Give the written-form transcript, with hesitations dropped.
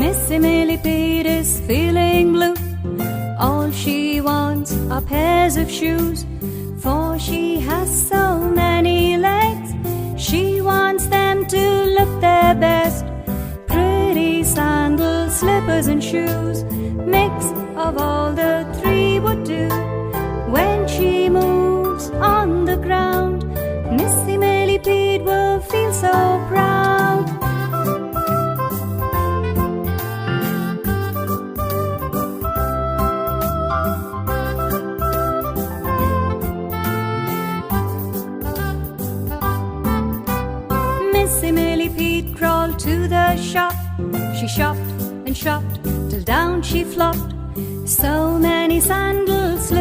Missy Millepede is feeling blue. All she wants are pairs of shoes, for she has so many legs. She wants them to look their best. Pretty sandals, slippers and shoes, mix of all the three would do. When she moves on the ground, Missy Millepede will feel so proud. Missy Millepede crawled to the shop. She shopped and shopped till down she flopped. So many sandals,